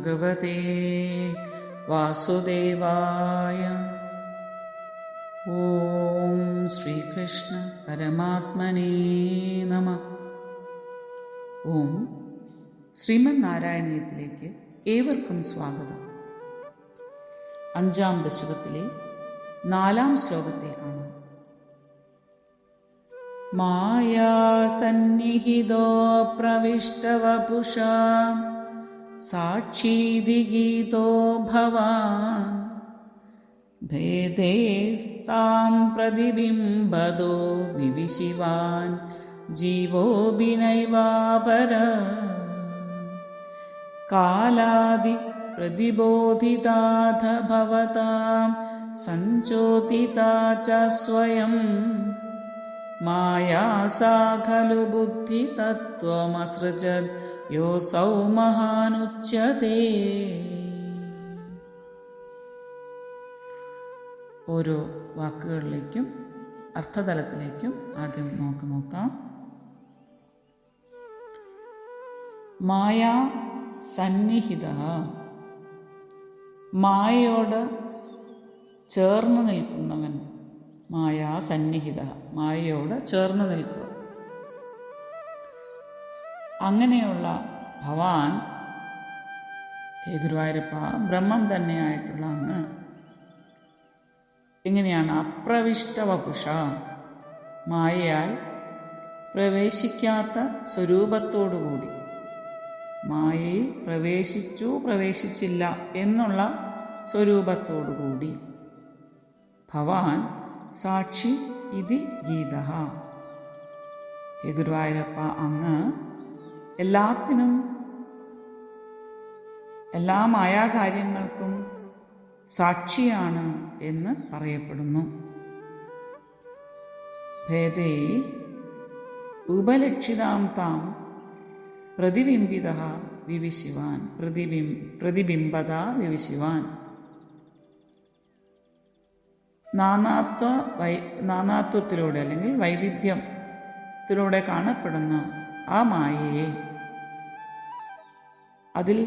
ഭഗവതേ വാസുദേവായ. ഓം ശ്രീകൃഷ്ണ പരമാത്മനേ നമഃ. ഓം ശ്രീമദ് നാരായണീയത്തിലേക്ക് ഏവർക്കും സ്വാഗതം. 5-ാം ദശകത്തിലെ 4-ാം ശ്ലോകത്തെ കാണാം. മായാസന്നിഹിതോ പ്രവിഷ്ടവപുഷാ സാക്ഷീദിഗീതോ ഭവാൻ ഭേദേസ്താം പ്രതിബിംബദോ വിവിശിവാൻ ജീവോഭിനൈവാപര കാലാദി പ്രതിബോധിതാഥ ഭവതാം സഞ്ചോദിതാ ച സ്വയം മായാസാ ഖലു ബുദ്ധി തത്വമസൃജത് യോസൗ മഹാനുച്യതേ. ഓരോ വാക്കുകളിലേക്കും അർത്ഥതലത്തിലേക്കും ആദ്യം നോക്കാം. മായാ സന്നിഹിത, മായയോട് ചേർന്ന് നിൽക്കുന്നവൻ. മായാ സന്നിഹിത, മായയോട് ചേർന്ന് നിൽക്കുക. അങ്ങനെയുള്ള ഭവാൻ, ഹേ ഗുരുവായൂരപ്പ, ബ്രഹ്മം തന്നെയായിട്ടുള്ള അങ്ങ് എങ്ങനെയാണ്? അപ്രവിഷ്ടവപുഷ, മായയാൽ പ്രവേശിക്കാത്ത സ്വരൂപത്തോടുകൂടി, മായയിൽ പ്രവേശിച്ചു പ്രവേശിച്ചില്ല എന്നുള്ള സ്വരൂപത്തോടുകൂടി. ഭവാൻ സാക്ഷി ഇതി ഗീത, ഹേ ഗുരുവായൂരപ്പ, അങ്ങ് എല്ലാത്തിനും, എല്ലാ മായാകാര്യങ്ങൾക്കും സാക്ഷിയാണ് എന്ന് പറയപ്പെടുന്നു. ഭേദേ ഉപലക്ഷിതാം താം പ്രതിബിംബിത വിവിശിവാൻ, പ്രതിബിംബത വിവിശിവാൻ. നാനാത്വത്തിലൂടെ അല്ലെങ്കിൽ വൈവിധ്യത്തിലൂടെ കാണപ്പെടുന്ന ആ മായയെ അതിൽ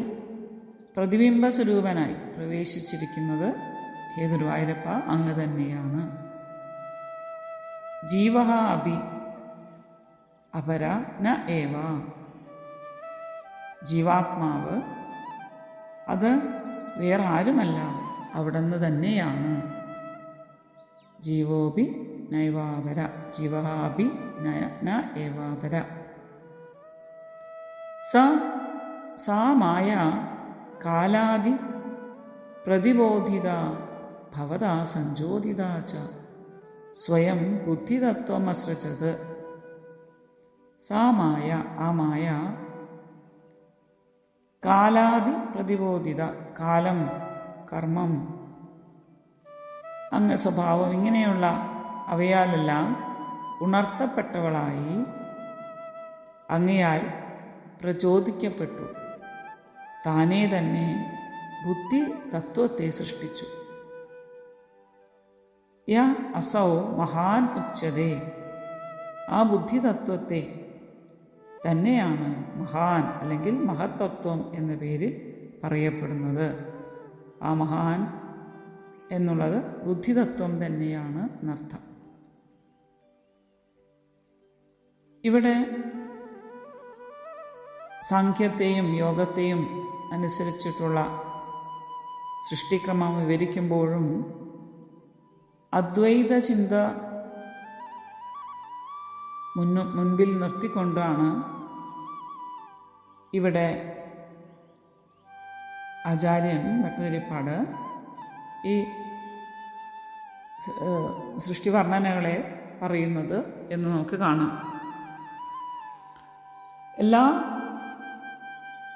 പ്രതിബിംബ സ്വരൂപനായി പ്രവേശിച്ചിരിക്കുന്നത് ഹേ ഗുരുവായൂരപ്പ അങ്ങ് തന്നെയാണ്. ജീവഃ അഭി അപര ന ഏവ, ജീവാത്മാവ് അത് വേറെ ആരുമല്ല, അവിടുന്ന് തന്നെയാണ്. ജീവോപി നൈവാപര, ജീവഃ അഭി ന ഏവാപര. സാ മായ കാലാദി പ്രതിബോധിത ഭവതാ സഞ്ചോദിത ച സ്വയം ബുദ്ധിതത്വമസൃജത്. സാ മായ, ആ മായ, കാലാദി പ്രതിബോധിത, കാലം, കർമ്മം, അങ്ങ് സ്വഭാവം, ഇങ്ങനെയുള്ള അവയാലെല്ലാം ഉണർത്തപ്പെട്ടവളായി അങ്ങയാൽ പ്രചോദിക്കപ്പെട്ടു. താനേ തന്നെ ബുദ്ധി തത്വത്തെ സൃഷ്ടിച്ചു. യ അസൗ മഹാൻ ഉച്ചതേ, ആ ബുദ്ധിതത്വത്തെ തന്നെയാണ് മഹാൻ അല്ലെങ്കിൽ മഹത്തത്വം എന്ന പേരിൽ പറയപ്പെടുന്നത്. ആ മഹാൻ എന്നുള്ളത് ബുദ്ധിതത്വം തന്നെയാണ് എന്നർത്ഥം. ഇവിടെ സാഖ്യത്തെയും യോഗത്തെയും അനുസരിച്ചിട്ടുള്ള സൃഷ്ടിക്രമം വിവരിക്കുമ്പോഴും അദ്വൈത ചിന്ത മുൻപിൽ നിർത്തിക്കൊണ്ടാണ് ഇവിടെ ആചാര്യൻ ഭട്ടതിരിപ്പാട് ഈ സൃഷ്ടി വർണ്ണനകളെ പറയുന്നത് എന്ന് നമുക്ക് കാണാം. എല്ലാ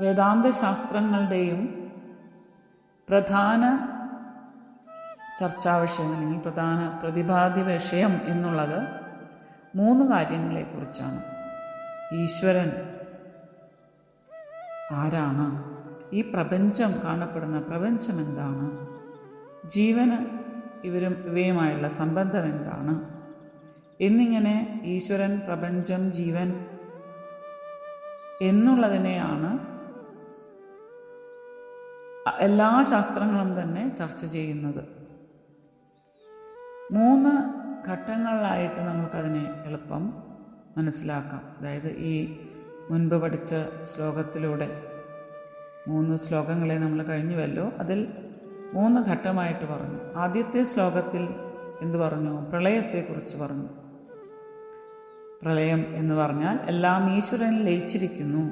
വേദാന്ത ശാസ്ത്രങ്ങളുടെയും പ്രധാന ചർച്ചാവിഷയം അല്ലെങ്കിൽ പ്രധാന പ്രതിപാദ്യ വിഷയം എന്നുള്ളത് 3 കാര്യങ്ങളെക്കുറിച്ചാണ്. ഈശ്വരൻ ആരാണ്? ഈ പ്രപഞ്ചം, കാണപ്പെടുന്ന പ്രപഞ്ചം എന്താണ്? ജീവന് ഇവയുമായുള്ള സംബന്ധം എന്താണ്? എന്നിങ്ങനെ ഈശ്വരൻ, പ്രപഞ്ചം, ജീവൻ എന്നുള്ളതിനെയാണ് എല്ലാ ശാസ്ത്രങ്ങളും തന്നെ ചർച്ച ചെയ്യുന്നത്. 3 ഘട്ടങ്ങളിലായിട്ട് നമുക്കതിനെ എളുപ്പം മനസ്സിലാക്കാം. അതായത് ഈ മുൻപ് പഠിച്ച ശ്ലോകത്തിലൂടെ 3 ശ്ലോകങ്ങളെ നമ്മൾ കഴിഞ്ഞുവല്ലോ. അതിൽ 3 ഘട്ടമായിട്ട് പറഞ്ഞു. ആദ്യത്തെ ശ്ലോകത്തിൽ എന്തു പറഞ്ഞു? പ്രളയത്തെക്കുറിച്ച് പറഞ്ഞു. പ്രളയം എന്ന് പറഞ്ഞാൽ എല്ലാം ഈശ്വരനിൽ ലയിച്ചിരിക്കുന്നു,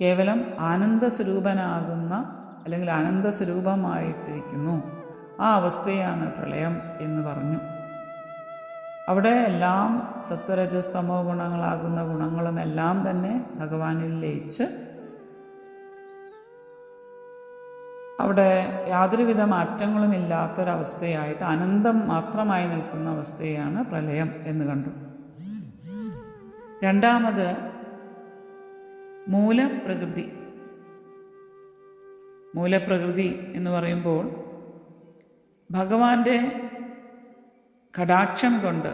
കേവലം ആനന്ദസ്വരൂപനാകുന്ന അല്ലെങ്കിൽ ആനന്ദസ്വരൂപമായിട്ടിരിക്കുന്നു, ആ അവസ്ഥയാണ് പ്രളയം എന്ന് പറഞ്ഞു. അവിടെ എല്ലാം സത്വരജസ്തമോ ഗുണങ്ങളാകുന്ന ഗുണങ്ങളും എല്ലാം തന്നെ ഭഗവാനിൽ ലയിച്ച് അവിടെ യാതൊരുവിധ മാറ്റങ്ങളും ഇല്ലാത്തൊരവസ്ഥയായിട്ട് അനന്തം മാത്രമായി നിൽക്കുന്ന അവസ്ഥയാണ് പ്രളയം എന്ന് കണ്ടു. രണ്ടാമത് മൂലപ്രകൃതി. മൂലപ്രകൃതി എന്ന് പറയുമ്പോൾ ഭഗവാന്റെ കടാക്ഷം കൊണ്ട്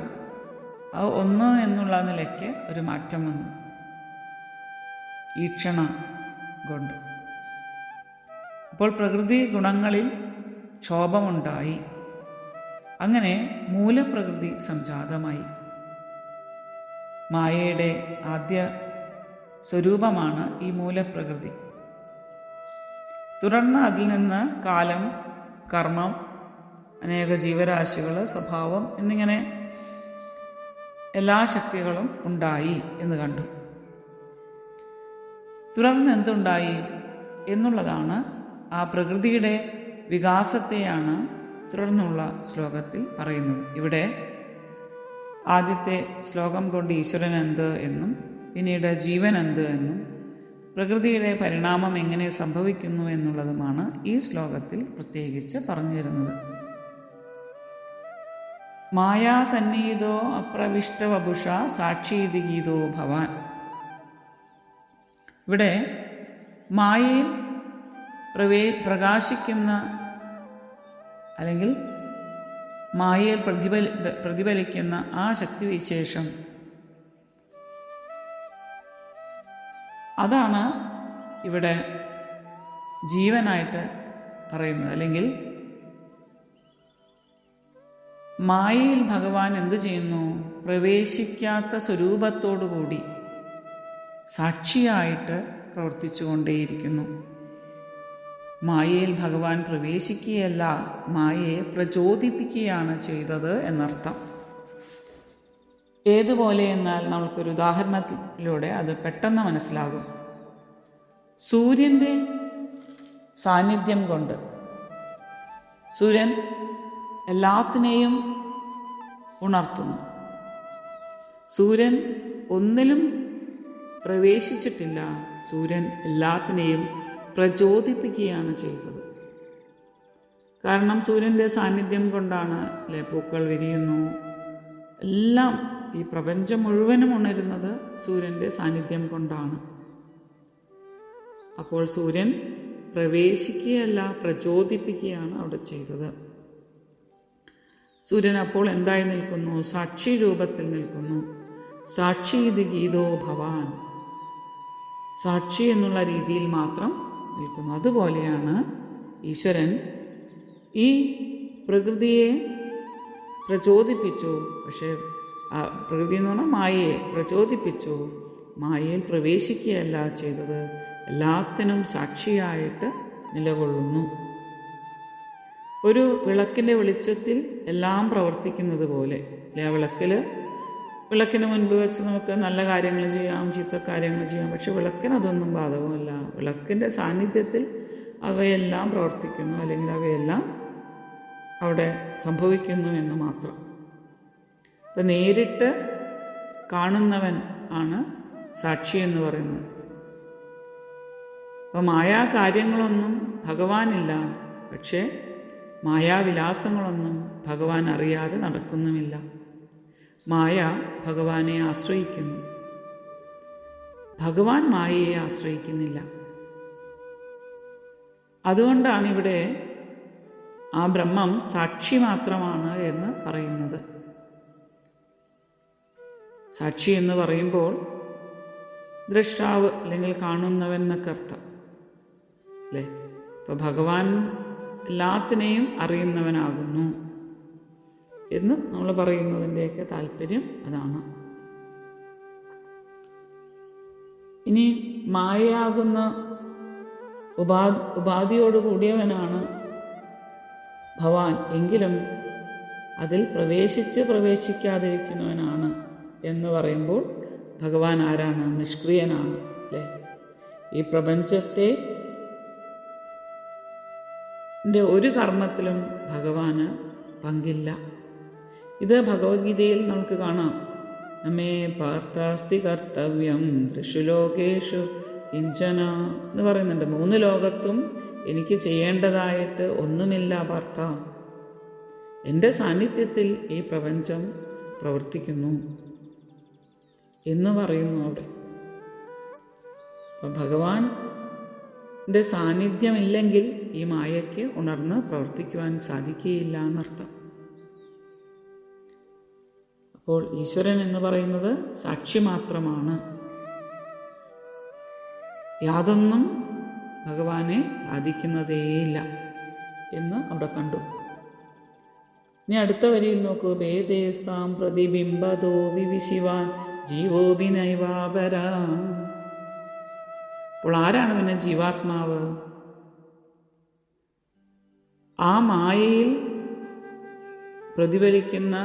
അത് ഒന്ന് എന്നുള്ള നിലയ്ക്ക് ഒരു മാറ്റം വന്നു, ഈക്ഷണ കൊണ്ട്. അപ്പോൾ പ്രകൃതി ഗുണങ്ങളിൽ ക്ഷോഭമുണ്ടായി. അങ്ങനെ മൂലപ്രകൃതി സംജാതമായി. മായയുടെ ആദ്യ സ്വരൂപമാണ് ഈ മൂലപ്രകൃതി. തുടർന്ന് അതിൽ നിന്ന് കാലം, കർമ്മം, അനേക ജീവരാശികൾ, സ്വഭാവം എന്നിങ്ങനെ എല്ലാ ശക്തികളും ഉണ്ടായി എന്ന് കണ്ടു. തുടർന്ന് എന്തുണ്ടായി എന്നുള്ളതാണ്, ആ പ്രകൃതിയുടെ വികാസത്തെയാണ് തുടർന്നുള്ള ശ്ലോകത്തിൽ പറയുന്നത്. ഇവിടെ ആദ്യത്തെ ശ്ലോകം കൊണ്ട് ഈശ്വരൻ എന്ത് എന്നും പിന്നീട് ജീവൻ എന്ത് എന്നും പ്രകൃതിയുടെ പരിണാമം എങ്ങനെ സംഭവിക്കുന്നു എന്നുള്ളതുമാണ് ഈ ശ്ലോകത്തിൽ പ്രത്യേകിച്ച് പറഞ്ഞു തരുന്നത്. മായാസന്നിഹിതോ അപ്രവിഷ്ടവപുഷ സാക്ഷീതി ഗീതോ ഭവാൻ. ഇവിടെ മായയിൽ പ്രകാശിക്കുന്ന അല്ലെങ്കിൽ മായയിൽ പ്രതിഫലിക്കുന്ന ആ ശക്തിവിശേഷം, അതാണ് ഇവിടെ ജീവനായിട്ട് പറയുന്നത്. അല്ലെങ്കിൽ മായയിൽ ഭഗവാൻ എന്തു ചെയ്യുന്നു? പ്രവേശിക്കാത്ത സ്വരൂപത്തോടുകൂടി സാക്ഷിയായിട്ട് പ്രവർത്തിച്ചുകൊണ്ടേയിരിക്കുന്നു. മായയിൽ ഭഗവാൻ പ്രവേശിക്കുകയല്ല, മായയെ പ്രചോദിപ്പിക്കുകയാണ് ചെയ്തത് എന്നർത്ഥം. ഏതുപോലെ എന്നാൽ നമ്മൾക്കൊരു ഉദാഹരണത്തിലൂടെ അത് പെട്ടെന്ന് മനസ്സിലാകും. സൂര്യൻ്റെ സാന്നിധ്യം കൊണ്ട്, സൂര്യൻ എല്ലാത്തിനെയും ഉണർത്തുന്നു. സൂര്യൻ ഒന്നിലും പ്രവേശിച്ചിട്ടില്ല, സൂര്യൻ എല്ലാത്തിനെയും പ്രചോദിപ്പിക്കുകയാണ് ചെയ്തത്. കാരണം സൂര്യൻ്റെ സാന്നിധ്യം കൊണ്ടാണ് അല്ലെ പൂക്കൾ വിരിയുന്നു, എല്ലാം ഈ പ്രപഞ്ചം മുഴുവനും ഉണരുന്നത് സൂര്യൻ്റെ സാന്നിധ്യം കൊണ്ടാണ്. അപ്പോൾ സൂര്യൻ പ്രവേശിക്കുകയല്ല, പ്രചോദിപ്പിക്കുകയാണ് അവിടെ ചെയ്തത്. സൂര്യൻ അപ്പോൾ എന്തായി നിൽക്കുന്നു? സാക്ഷി രൂപത്തിൽ നിൽക്കുന്നു. സാക്ഷി ഇത് ഗീതോ ഭവാൻ, സാക്ഷി എന്നുള്ള രീതിയിൽ മാത്രം നിൽക്കുന്നു. അതുപോലെയാണ് ഈശ്വരൻ ഈ പ്രകൃതിയെ പ്രചോദിപ്പിച്ചു. പക്ഷേ ആ പ്രകൃതി എന്ന് പറഞ്ഞാൽ മായയെ പ്രചോദിപ്പിച്ചു. മായയിൽ പ്രവേശിക്കുകയല്ല ചെയ്തത്, എല്ലാത്തിനും സാക്ഷിയായിട്ട് നിലകൊള്ളുന്നു. ഒരു വിളക്കിൻ്റെ വെളിച്ചത്തിൽ എല്ലാം പ്രവർത്തിക്കുന്നത് പോലെ അല്ലെ, വിളക്കിന് മുൻപ് വെച്ച് നമുക്ക് നല്ല കാര്യങ്ങൾ ചെയ്യാം, ചീത്ത കാര്യങ്ങൾ ചെയ്യാം. പക്ഷെ വിളക്കിനതൊന്നും ബാധകമല്ല. വിളക്കിൻ്റെ സാന്നിധ്യത്തിൽ അവയെല്ലാം പ്രവർത്തിക്കുന്നു, അല്ലെങ്കിൽ അവയെല്ലാം അവിടെ സംഭവിക്കുന്നു എന്ന് മാത്രം. അപ്പം നേരിട്ട് കാണുന്നവൻ ആണ് സാക്ഷി എന്ന് പറയുന്നത്. അപ്പം മായാകാര്യങ്ങളൊന്നും ഭഗവാനില്ല, പക്ഷേ മായാവിലാസങ്ങളൊന്നും ഭഗവാൻ അറിയാതെ നടക്കുന്നുമില്ല. മായ ഭഗവാനെ ആശ്രയിക്കുന്നു, ഭഗവാൻ മായയെ ആശ്രയിക്കുന്നില്ല. അതുകൊണ്ടാണ് ഇവിടെ ആ ബ്രഹ്മം സാക്ഷി മാത്രമാണ് എന്ന് പറയുന്നത്. സാക്ഷി എന്ന് പറയുമ്പോൾ ദ്രഷ്ടാവ് അല്ലെങ്കിൽ കാണുന്നവൻ എന്നൊക്കെ അർത്ഥം അല്ലേ. അപ്പോൾ ഭഗവാൻ എല്ലാത്തിനെയും അറിയുന്നവനാകുന്നു എന്ന് നമ്മൾ പറയുന്നതിൻ്റെയൊക്കെ താല്പര്യം അതാണ്. ഇനി മായയാകുന്ന ഉപാധിയോട് കൂടിയവനാണ് ഭഗവാൻ, എങ്കിലും അതിൽ പ്രവേശിക്കാതിരിക്കുന്നവനാണ് എന്ന് പറയുമ്പോൾ ഭഗവാൻ ആരാണ്? നിഷ്ക്രിയനാണ്, അല്ലേ? ഈ പ്രപഞ്ചത്തെ ഒരു കർമ്മത്തിലും ഭഗവാന് പങ്കില്ല. ഇത് ഭഗവത്ഗീതയിൽ നമുക്ക് കാണാം. നമ്മേ പാർത്ഥാസ്തി കർത്തവ്യം ത്രിഷു ലോകേഷു കിഞ്ചന എന്ന് പറയുന്നുണ്ട്. 3 ലോകത്തും എനിക്ക് ചെയ്യേണ്ടതായിട്ട് ഒന്നുമില്ല പാർത്ഥ. എൻ്റെ സാന്നിധ്യത്തിൽ ഈ പ്രപഞ്ചം പ്രവർത്തിക്കുന്നു എന്ന് പറയുന്നു അവിടെ. അപ്പം ഭഗവാന്റെ സാന്നിധ്യമില്ലെങ്കിൽ ഈ മായയ്ക്ക് ഉണർന്ന് പ്രവർത്തിക്കുവാൻ സാധിക്കുകയില്ല എന്നർത്ഥം. അപ്പോൾ ഈശ്വരൻ എന്ന് പറയുന്നത് സാക്ഷി മാത്രമാണ്. യാതൊന്നും ഭഗവാനെ ബാധിക്കുന്നതേയില്ല എന്ന് അവിടെ കണ്ടു. ഇനി അടുത്ത വരിയിൽ നോക്കൂ. ഭേദേസ്താം പ്രതിബിംബതോ വിവിശിവാൻ ജീവോഭിനൈവാപര. അപ്പോൾ ആരാണ് പിന്നെ ജീവാത്മാവ്? ആ മായയിൽ പ്രതിഫലിക്കുന്ന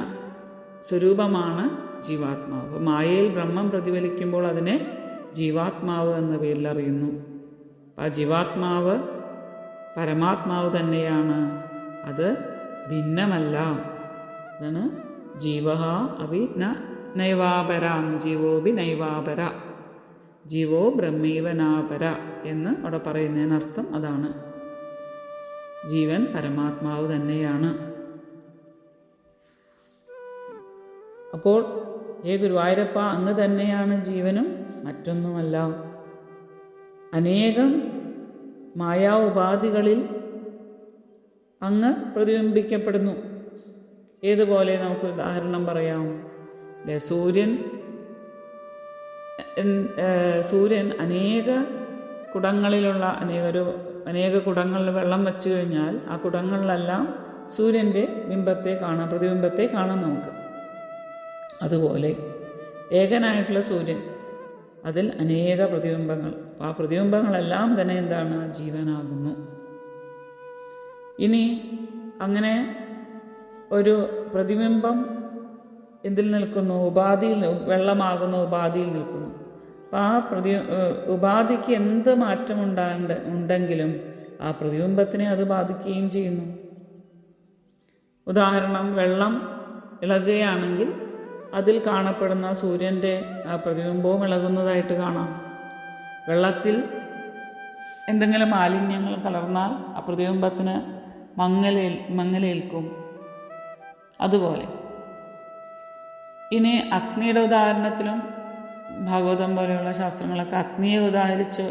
സ്വരൂപമാണ് ജീവാത്മാവ്. മായയിൽ ബ്രഹ്മം പ്രതിഫലിക്കുമ്പോൾ അതിനെ ജീവാത്മാവ് എന്ന പേരിൽ അറിയുന്നു. ആ ജീവാത്മാവ് പരമാത്മാവ് തന്നെയാണ്, അത് ഭിന്നമല്ല. അതാണ് ജീവഹ അഭി നൈവാപര, ജീവോഭി നൈവാപര, ജീവോ ബ്രഹ്മൈവനാപര എന്ന് അവിടെ പറയുന്നതിനർത്ഥം അതാണ്. ജീവൻ പരമാത്മാവ് തന്നെയാണ്. അപ്പോൾ ഹേ ഗുരുവായൂരപ്പ, അങ്ങ് തന്നെയാണ് ജീവനും മറ്റൊന്നുമല്ല. അനേകം മായാ ഉപാധികളിൽ അങ്ങ് പ്രതിബിംബിക്കപ്പെടുന്നു. ഏതുപോലെ നമുക്ക് ഉദാഹരണം പറയാം. സൂര്യൻ അനേക കുടങ്ങളിലുള്ള അനേക കുടങ്ങളിൽ വെള്ളം വെച്ചു കഴിഞ്ഞാൽ ആ കുടങ്ങളിലെല്ലാം സൂര്യൻ്റെ പ്രതിബിംബത്തെ കാണാം നമുക്ക്. അതുപോലെ ഏകനായിട്ടുള്ള സൂര്യൻ, അതിൽ അനേക പ്രതിബിംബങ്ങൾ, ആ പ്രതിബിംബങ്ങളെല്ലാം തന്നെ എന്താണ്? ജീവനാകുന്നു. ഇനി അങ്ങനെ ഒരു പ്രതിബിംബം എന്തിൽ നിൽക്കുന്നു? ഉപാധിയിൽ, വെള്ളമാകുന്ന ഉപാധിയിൽ നിൽക്കുന്നു. അപ്പം ആ ഉപാധിക്ക് എന്ത് മാറ്റം ഉണ്ടെങ്കിലും ആ പ്രതിബിംബത്തിനെ അത് ബാധിക്കുകയും ചെയ്യുന്നു. ഉദാഹരണം, വെള്ളം ഇളകുകയാണെങ്കിൽ അതിൽ കാണപ്പെടുന്ന സൂര്യൻ്റെ ആ പ്രതിബിംബവും ഇളകുന്നതായിട്ട് കാണാം. വെള്ളത്തിൽ എന്തെങ്കിലും മാലിന്യങ്ങൾ കലർന്നാൽ ആ പ്രതിബിംബത്തിന് മങ്ങലേൽക്കും. അതുപോലെ ഇനി അഗ്നിയുടെ ഉദാഹരണത്തിലും ഭാഗവതം പോലെയുള്ള ശാസ്ത്രങ്ങളൊക്കെ അഗ്നിയെ ഉദാഹരിച്ച്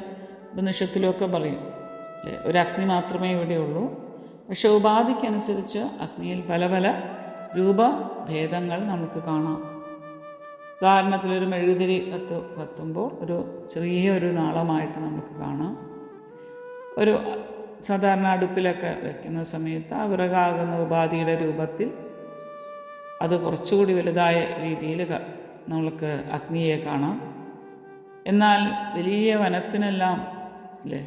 ഉപനിഷത്തിലുമൊക്കെ പറയും, അല്ലേ? ഒരു അഗ്നി മാത്രമേ ഇവിടെയുള്ളൂ. പക്ഷെ ഉപാധിക്കനുസരിച്ച് അഗ്നിയിൽ പല പല രൂപഭേദങ്ങൾ നമുക്ക് കാണാം. ഉദാഹരണത്തിലൊരു മെഴുകുതിരി കത്തുമ്പോൾ ഒരു ചെറിയൊരു നാളമായിട്ട് നമുക്ക് കാണാം. ഒരു സാധാരണ അടുപ്പിലൊക്കെ വയ്ക്കുന്ന സമയത്ത് ആ വിറകാകുന്ന ഉപാധിയുടെ രൂപത്തിൽ അത് കുറച്ചുകൂടി വലുതായ രീതിയിൽ നമ്മൾക്ക് അഗ്നിയെ കാണാം. എന്നാൽ വലിയ വനത്തിനെല്ലാം, അല്ലേ,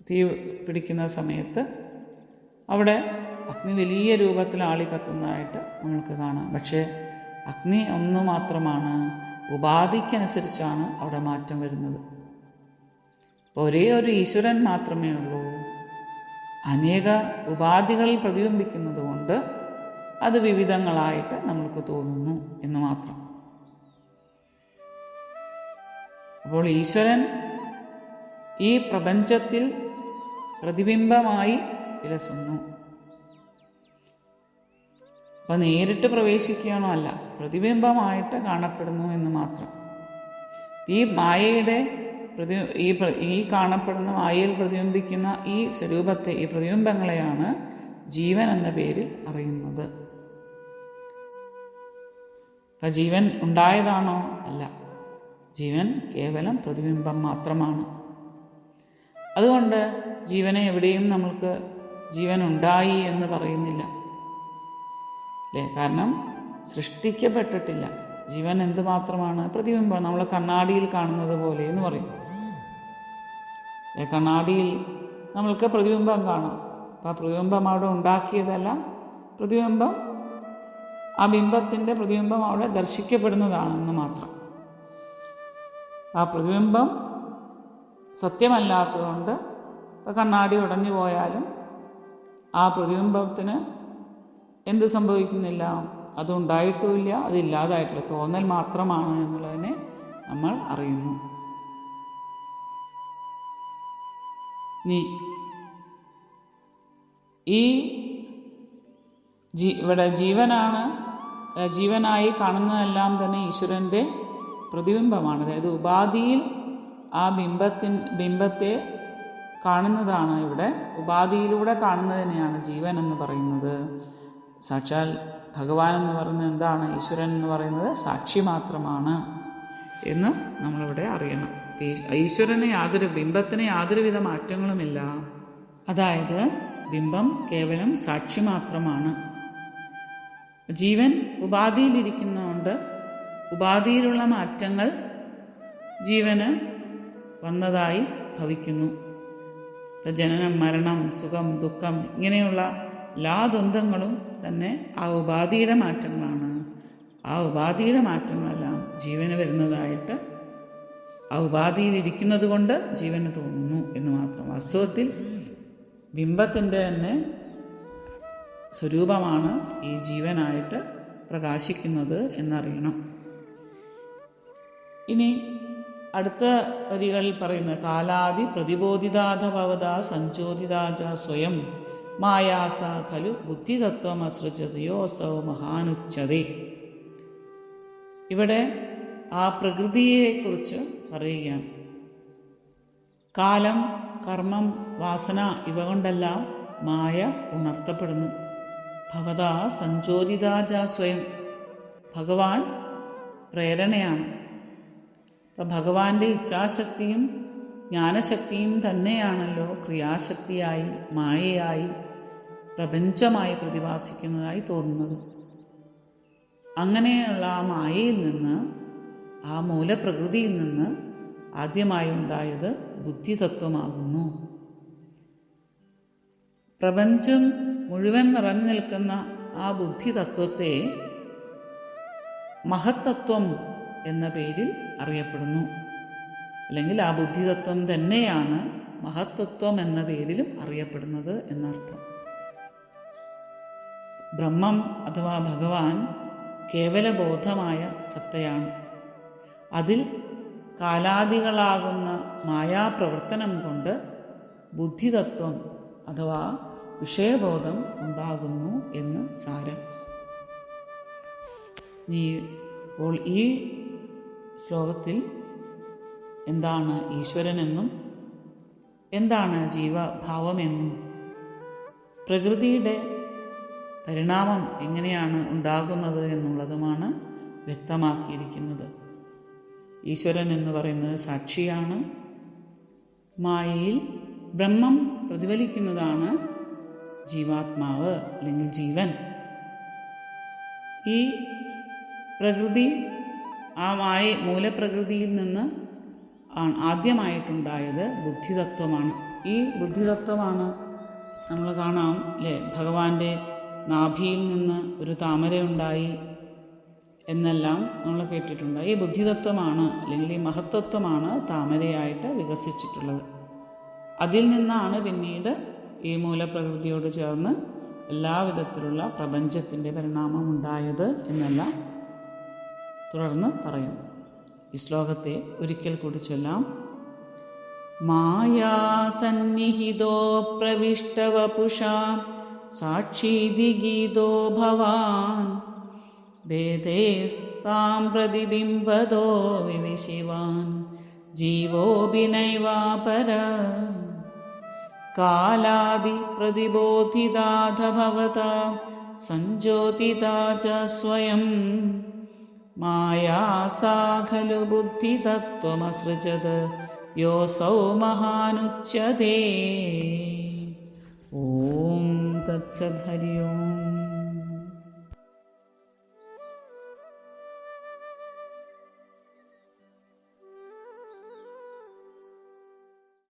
തീ പിടിക്കുന്ന സമയത്ത് അവിടെ അഗ്നി വലിയ രൂപത്തിൽ ആളി കത്തുന്നതായിട്ട് നമ്മൾക്ക് കാണാം. പക്ഷേ അഗ്നി ഒന്ന് മാത്രമാണ്, ഉപാധിക്കനുസരിച്ചാണ് അവിടെ മാറ്റം വരുന്നത്. ഒരേ ഒരു ഈശ്വരൻ മാത്രമേ ഉള്ളൂ. അനേക ഉപാധികളിൽ പ്രതിബിംബിക്കുന്നത് കൊണ്ട് അത് വിവിധങ്ങളായിട്ട് നമ്മൾക്ക് തോന്നുന്നു എന്ന് മാത്രം. അപ്പോൾ ഈശ്വരൻ ഈ പ്രപഞ്ചത്തിൽ പ്രതിബിംബമായി വിലസുന്നു. അപ്പം നേരിട്ട് പ്രവേശിക്കുകയാണോ? അല്ല, പ്രതിബിംബമായിട്ട് കാണപ്പെടുന്നു എന്ന് മാത്രം. ഈ മായയുടെ ഈ കാണപ്പെടുന്ന മായയിൽ പ്രതിബിംബിക്കുന്ന ഈ സ്വരൂപത്തെ, ഈ പ്രതിബിംബങ്ങളെയാണ് ജീവൻ എന്ന പേരിൽ അറിയുന്നത്. അപ്പം ജീവൻ ഉണ്ടായതാണോ? അല്ല, ജീവൻ കേവലം പ്രതിബിംബം മാത്രമാണ്. അതുകൊണ്ട് ജീവനെ എവിടെയും നമ്മൾക്ക് ജീവൻ ഉണ്ടായി എന്ന് പറയുന്നില്ല അല്ലേ? കാരണം സൃഷ്ടിക്കപ്പെട്ടിട്ടില്ല. ജീവൻ എന്തുമാത്രമാണ്? പ്രതിബിംബം. നമ്മൾ കണ്ണാടിയിൽ കാണുന്നത് പോലെ എന്ന് പറയും. കണ്ണാടിയിൽ നമ്മൾക്ക് പ്രതിബിംബം കാണാം. അപ്പോൾ ആ പ്രതിബിംബം അവിടെ ഉണ്ടാക്കിയതല്ല. പ്രതിബിംബം, ആ ബിംബത്തിൻ്റെ പ്രതിബിംബം അവിടെ ദർശിക്കപ്പെടുന്നതാണെന്ന് മാത്രം. ആ പ്രതിബിംബം സത്യമല്ലാത്തതുകൊണ്ട് ഇപ്പോൾ കണ്ണാടി ഉടഞ്ഞു പോയാലും ആ പ്രതിബിംബത്തിന് എന്ത് സംഭവിക്കുന്നില്ല? അതുണ്ടായിട്ടുമില്ല, അതില്ലാതായിട്ടില്ല. തോന്നൽ മാത്രമാണ് എന്നുള്ളതിനെ നമ്മൾ അറിയുന്നു. ഇവിടെ ജീവനായി കാണുന്നതെല്ലാം തന്നെ ഈശ്വരൻ്റെ പ്രതിബിംബമാണ്. അതായത് ഉപാധിയിൽ ആ ബിംബത്തെ കാണുന്നതാണ്. ഇവിടെ ഉപാധിയിലൂടെ കാണുന്നതിനെയാണ് ജീവൻ എന്ന് പറയുന്നത്. സാക്ഷാൽ ഭഗവാൻ എന്ന് പറയുന്നത് എന്താണ്? ഈശ്വരൻ എന്ന് പറയുന്നത് സാക്ഷി മാത്രമാണ് എന്ന് നമ്മളിവിടെ അറിയണം. ഈശ്വരന് ബിംബത്തിന് യാതൊരുവിധ മാറ്റങ്ങളുമില്ല. അതായത് ബിംബം കേവലം സാക്ഷി മാത്രമാണ്. ജീവൻ ഉപാധിയിലിരിക്കുന്നതുകൊണ്ട് ഉപാധിയിലുള്ള മാറ്റങ്ങൾ ജീവന് വന്നതായി ഭവിക്കുന്നു. ജനനം, മരണം, സുഖം, ദുഃഖം ഇങ്ങനെയുള്ള എല്ലാ ദ്വന്ദ്ങ്ങളും തന്നെ ആ ഉപാധിയുടെ മാറ്റങ്ങളാണ്. ആ ഉപാധിയുടെ മാറ്റങ്ങളെല്ലാം ജീവന് വരുന്നതായിട്ട് ആ ഉപാധിയിലിരിക്കുന്നത് കൊണ്ട് ജീവന് തോന്നുന്നു എന്ന് മാത്രം. വാസ്തവത്തിൽ ബിംബത്തിൻ്റെ തന്നെ സ്വരൂപമാണ് ഈ ജീവനായിട്ട് പ്രകാശിക്കുന്നത് എന്നറിയണം. ഇനി അടുത്ത വരികളിൽ പറയുന്നത് കാലാദി പ്രതിബോധിതാധഭവത സഞ്ചോദിതാച സ്വയം മായാസ ഖലു ബുദ്ധിതത്വമസൃജതയോസൗ മഹാനുച്യതേ. ഇവിടെ ആ പ്രകൃതിയെക്കുറിച്ച് പറയുകയാണ്. കാലം, കർമ്മം, വാസന ഇവ കൊണ്ടെല്ലാം മായ ഉണർത്തപ്പെടുന്നു. ഭവത സഞ്ചോദിതാച സ്വയം. ഭഗവാൻ പ്രേരണയാണ്. അപ്പം ഭഗവാന്റെ ഇച്ഛാശക്തിയും ജ്ഞാനശക്തിയും തന്നെയാണല്ലോ ക്രിയാശക്തിയായി, മായയായി, പ്രപഞ്ചമായി പ്രതിഭാസിക്കുന്നതായി തോന്നുന്നത്. അങ്ങനെയുള്ള ആ മായയിൽ നിന്ന്, ആ മൂലപ്രകൃതിയിൽ നിന്ന് ആദ്യമായി ഉണ്ടായത് ബുദ്ധിതത്വമാകുന്നു. പ്രപഞ്ചം മുഴുവൻ നിറഞ്ഞു നിൽക്കുന്ന ആ ബുദ്ധിതത്വത്തെ മഹത്തത്വം എന്ന പേരിൽ അറിയപ്പെടുന്നു. അല്ലെങ്കിൽ ആ ബുദ്ധിതത്വം തന്നെയാണ് മഹത്തത്വം എന്ന പേരിലും അറിയപ്പെടുന്നത് എന്നർത്ഥം. ബ്രഹ്മം അഥവാ ഭഗവാൻ കേവലബോധമായ സത്തയാണ്. അതിൽ കാലാദികളാകുന്ന മായാപ്രവർത്തനം കൊണ്ട് ബുദ്ധിതത്വം അഥവാ വിഷയബോധം ഉണ്ടാകുന്നു എന്ന് സാരം. അപ്പോൾ ഈ ശ്ലോകത്തിൽ എന്താണ് ഈശ്വരനെന്നും എന്താണ് ജീവഭാവമെന്നും പ്രകൃതിയുടെ പരിണാമം എങ്ങനെയാണ് ഉണ്ടാകുന്നത് എന്നുള്ളതുമാണ് വ്യക്തമാക്കിയിരിക്കുന്നത്. ഈശ്വരൻ എന്ന് പറയുന്നത് സാക്ഷിയാണ്. മായയിൽ ബ്രഹ്മം പ്രതിഫലിക്കുന്നതാണ് ജീവാത്മാവ് അല്ലെങ്കിൽ ജീവൻ. ഈ പ്രകൃതി ആ മൂലപ്രകൃതിയിൽ നിന്ന് ആദ്യമായിട്ടുണ്ടായത് ബുദ്ധിതത്വമാണ്. ഈ ബുദ്ധിതത്വമാണ് നമ്മൾ കാണാം അല്ലേ, ഭഗവാന്റെ നാഭിയിൽ നിന്ന് ഒരു താമരയുണ്ടായി എന്നെല്ലാം നമ്മൾ കേട്ടിട്ടുണ്ട്. ഈ ബുദ്ധിതത്വമാണ് അല്ലെങ്കിൽ ഈ മഹത്തത്വമാണ് താമരയായിട്ട് വികസിച്ചിട്ടുള്ളത്. അതിൽ നിന്നാണ് പിന്നീട് ഈ മൂലപ്രകൃതിയോട് ചേർന്ന് എല്ലാവിധത്തിലുള്ള പ്രപഞ്ചത്തിൻ്റെ പരിണാമം ഉണ്ടായത് എന്നെല്ലാം തുടർന്ന് പറയുന്നു. ഈ ശ്ലോകത്തെ ഒരിക്കൽ കൂടി ചൊല്ലാം. മായാസന്നിഹിതോ പ്രവിഷ്ടവപുഷാ സാക്ഷീതി ഗീതോ ഭവാൻ ഭേദേസ്താം പ്രതിബിംബതോ വിവിശിവാൻ ജീവോഭിനൈവാപര കാലാദി പ്രതിബോധിതാധഭവത സഞ്ജോതിതാ ച സ്വയം മായാസാ ഖലു ബുദ്ധിതത്വമസൃജത് യോസൗ മഹാനുച്യതേ. ഓം തത്സത്. ഹരി ഓം.